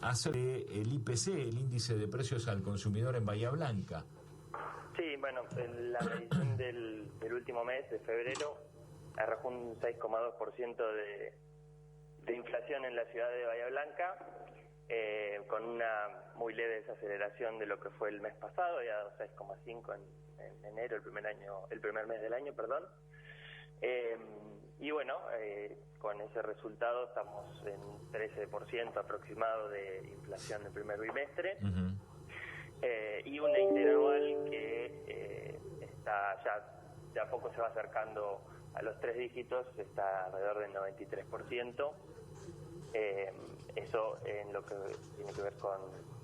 acerca del IPC, el índice de precios al consumidor en Bahía Blanca. Sí, bueno, la medición del último mes, de febrero, arrojó un 6,2% de inflación en la ciudad de Bahía Blanca, con una muy leve desaceleración de lo que fue el mes pasado, ya 6,5 en enero, el primer mes del año, perdón. Y bueno, con ese resultado estamos en 13% aproximado de inflación del primer bimestre. Y una interanual que está ya a poco se va acercando a los 3 dígitos, está alrededor del 93%. Eso en lo que tiene que ver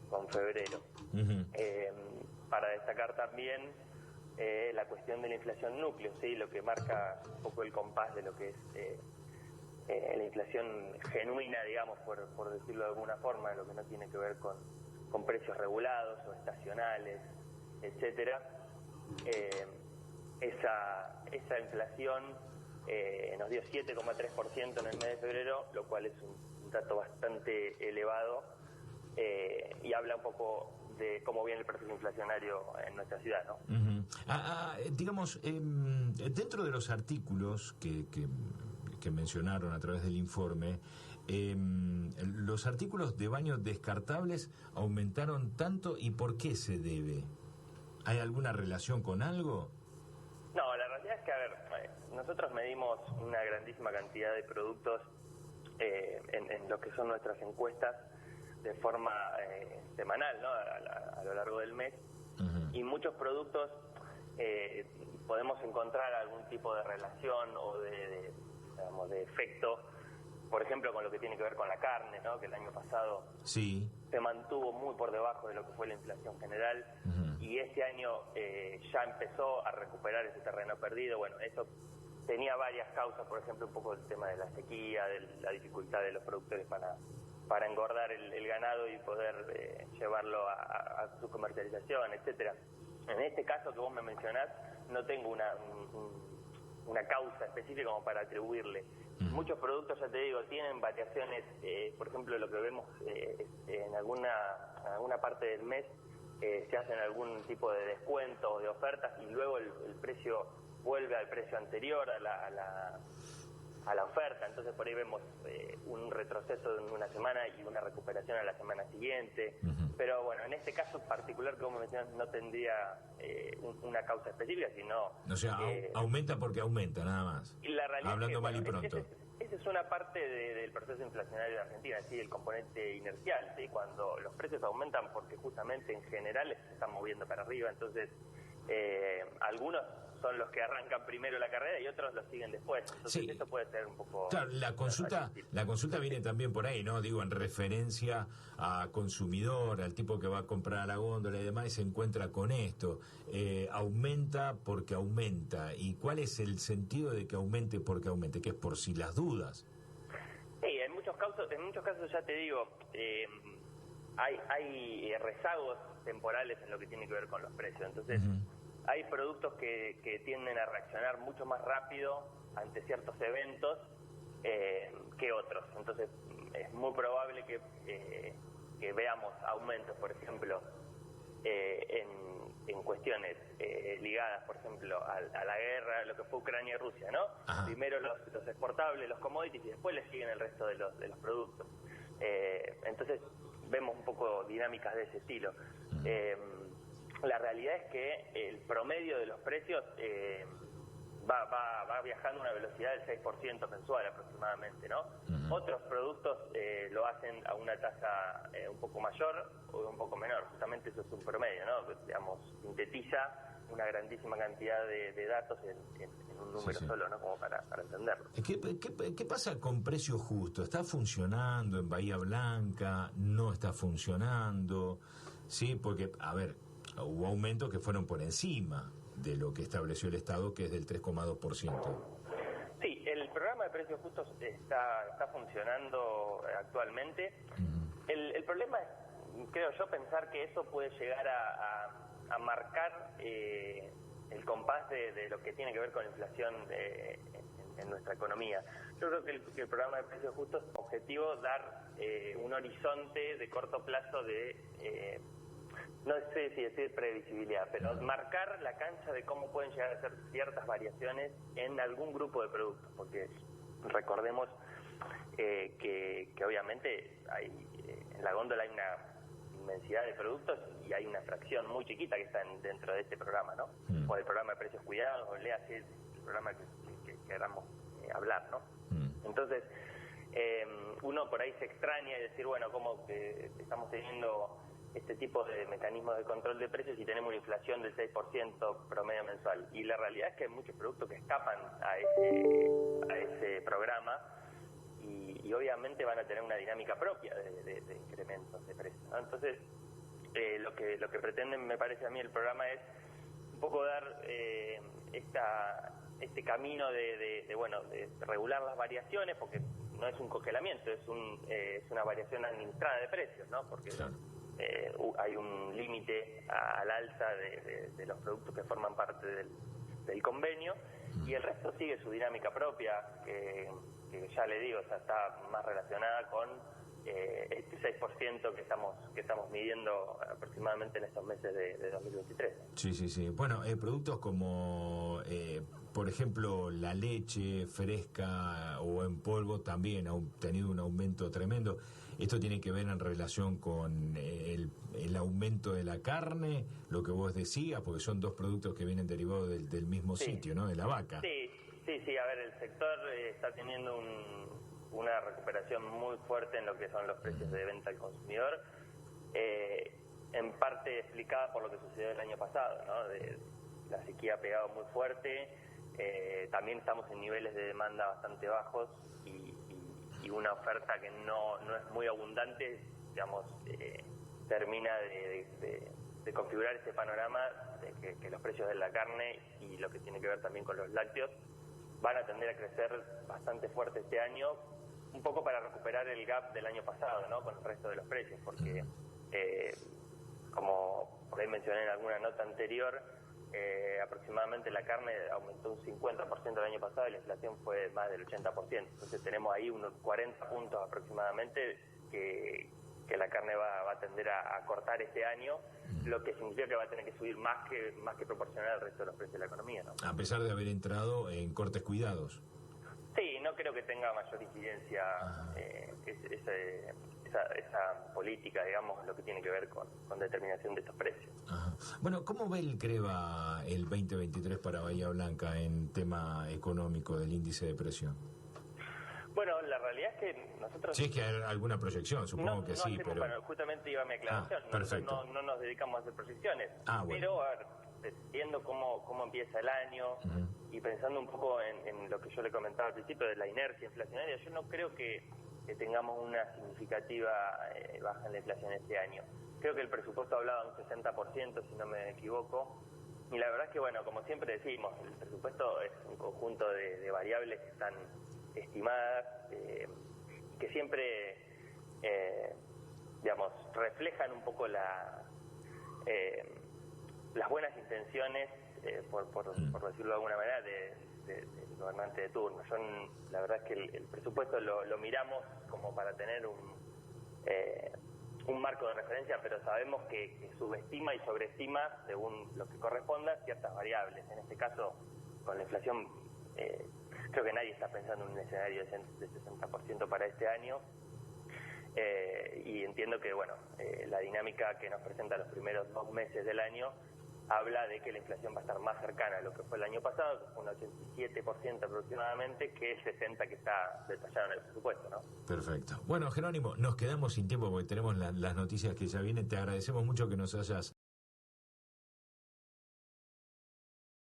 con febrero. Para destacar también la cuestión de la inflación núcleo, ¿sí? Lo que marca un poco el compás de lo que es la inflación genuina, digamos, por decirlo de alguna forma, lo que no tiene que ver con precios regulados o estacionales, etcétera. Esa inflación nos dio 7,3% en el mes de febrero, lo cual es un dato bastante elevado, y habla un poco de cómo viene el proceso inflacionario en nuestra ciudad, ¿no? Digamos, dentro de los artículos que mencionaron a través del informe, los artículos de baños descartables aumentaron tanto, ¿y por qué se debe? ¿Hay alguna relación con algo? No, la realidad es que, a ver, nosotros medimos una grandísima cantidad de productos en lo que son nuestras encuestas de forma semanal, ¿no? A lo largo del mes. Y muchos productos podemos encontrar algún tipo de relación o de efecto, por ejemplo, con lo que tiene que ver con la carne, ¿no? Que el año pasado sí se mantuvo muy por debajo de lo que fue la inflación general, y este año ya empezó a recuperar ese terreno perdido. Bueno, eso tenía varias causas, por ejemplo, un poco el tema de la sequía, de la dificultad de los productores para engordar el ganado y poder llevarlo a su comercialización, etcétera. En este caso que vos me mencionás, no tengo una causa específica como para atribuirle. Muchos productos, ya te digo, tienen variaciones, por ejemplo, lo que vemos en alguna parte del mes, se hacen algún tipo de descuento o de ofertas y luego el precio vuelve al precio anterior a la oferta. Entonces por ahí vemos un retroceso en una semana y una recuperación a la semana siguiente. Pero bueno, en este caso particular, como mencionas, no tendría una causa específica, sino... O sea, aumenta porque aumenta, nada más. Y la realidad hablando es que, mal y pronto. Esa es una parte del proceso inflacionario de Argentina, ¿sí? El componente inercial, ¿sí? Cuando los precios aumentan porque justamente en general se están moviendo para arriba. Entonces, algunos son los que arrancan primero la carrera y otros los siguen después. Entonces sí. Eso puede ser un poco... Claro, la consulta viene también por ahí, ¿no? Digo, en referencia a consumidor, al tipo que va a comprar a la góndola y demás, y se encuentra con esto. Aumenta porque aumenta. ¿Y cuál es el sentido de que aumente porque aumente? Que es por si las dudas. Sí, en muchos casos ya te digo, hay rezagos temporales en lo que tiene que ver con los precios. Entonces... Hay productos que tienden a reaccionar mucho más rápido ante ciertos eventos que otros. Entonces, es muy probable que veamos aumentos, por ejemplo, en cuestiones ligadas, por ejemplo, a la guerra, lo que fue Ucrania y Rusia, ¿no? Primero los exportables, los commodities, y después les siguen el resto de los productos. Entonces, vemos un poco dinámicas de ese estilo. La realidad es que el promedio de los precios va viajando a una velocidad del 6% mensual aproximadamente, ¿no? Otros productos lo hacen a una tasa un poco mayor o un poco menor. Justamente eso es un promedio, ¿no? Digamos, sintetiza una grandísima cantidad de datos en un número solo, ¿no? Como para entenderlo. ¿Qué pasa con precio justo? ¿Está funcionando en Bahía Blanca? ¿No está funcionando? Sí, porque, a ver, hubo aumentos que fueron por encima de lo que estableció el Estado, que es del 3,2%. Sí, el programa de precios justos está funcionando actualmente. El problema es, creo yo, pensar que eso puede llegar a marcar el compás de lo que tiene que ver con la inflación en nuestra economía. Yo creo que el programa de precios justos es objetivo dar un horizonte de corto plazo de, no sé si decir previsibilidad, pero marcar la cancha de cómo pueden llegar a ser ciertas variaciones en algún grupo de productos, porque recordemos que obviamente en la góndola hay una inmensidad de productos y hay una fracción muy chiquita que está dentro de este programa, ¿no? O el programa de precios cuidados, o léase el programa que queramos hablar, ¿no? Entonces, uno por ahí se extraña y decir, bueno, ¿cómo que estamos teniendo este tipo de mecanismos de control de precios y tenemos una inflación del 6% promedio mensual? Y la realidad es que hay muchos productos que escapan a ese programa y obviamente van a tener una dinámica propia de incrementos de precios, ¿no? Entonces, lo que pretende, me parece a mí, el programa es un poco dar este camino de regular las variaciones, porque no es un congelamiento, es una variación administrada de precios, ¿no? Porque hay un límite al alza de los productos que forman parte del convenio, y el resto sigue su dinámica propia, que ya le digo, o sea, está más relacionada con este 6% que estamos midiendo aproximadamente en estos meses de 2023. Sí. Bueno, productos como, por ejemplo, la leche fresca o en polvo también han tenido un aumento tremendo. ¿Esto tiene que ver en relación con el aumento de la carne, lo que vos decías? Porque son dos productos que vienen derivados del mismo sitio, ¿no? De la vaca. Sí, a ver, el sector está teniendo una recuperación muy fuerte en lo que son los precios de venta al consumidor, en parte explicada por lo que sucedió el año pasado, ¿no? La sequía ha pegado muy fuerte, también estamos en niveles de demanda bastante bajos y una oferta que no es muy abundante, digamos, termina de configurar ese panorama de que los precios de la carne y lo que tiene que ver también con los lácteos van a tender a crecer bastante fuerte este año, un poco para recuperar el gap del año pasado, ¿no? Con el resto de los precios, porque como por ahí mencioné en alguna nota anterior, aproximadamente la carne aumentó un 50% el año pasado y la inflación fue más del 80%. Entonces tenemos ahí unos 40 puntos aproximadamente que la carne va a tender a cortar este año, lo que significa que va a tener que subir más que proporcional al resto de los precios de la economía, ¿no? A pesar de haber entrado en cortes cuidados. Sí, no creo que tenga mayor incidencia esa política, digamos, lo que tiene que ver con determinación de estos precios. Ajá. Bueno, ¿cómo ve el CREVA el 2023 para Bahía Blanca en tema económico del índice de presión? Bueno, la realidad es que nosotros... Sí, es que hay alguna proyección, supongo que sí, pero... Bueno, justamente iba a mi aclaración. Perfecto. No nos dedicamos a hacer proyecciones. Bueno. Pero, a ver, viendo cómo empieza el año y pensando un poco en lo que yo le comentaba al principio de la inercia inflacionaria, yo no creo que tengamos una significativa baja en la inflación este año. Creo que el presupuesto hablaba de un 60%, si no me equivoco. Y la verdad es que, bueno, como siempre decimos, el presupuesto es un conjunto de variables que están estimadas, que siempre, digamos, reflejan un poco las buenas intenciones, por decirlo de alguna manera, del gobernante de turno. La verdad es que el presupuesto lo miramos como para tener un marco de referencia, pero sabemos que subestima y sobreestima, según lo que corresponda, ciertas variables. En este caso, con la inflación, creo que nadie está pensando en un escenario de 60% para este año, y entiendo que, bueno, la dinámica que nos presenta los primeros 2 meses del año habla de que la inflación va a estar más cercana a lo que fue el año pasado, que fue un 87% aproximadamente, que el 60% que está detallado en el presupuesto, ¿no? Perfecto. Bueno, Jerónimo, nos quedamos sin tiempo porque tenemos las noticias que ya vienen. Te agradecemos mucho que nos hayas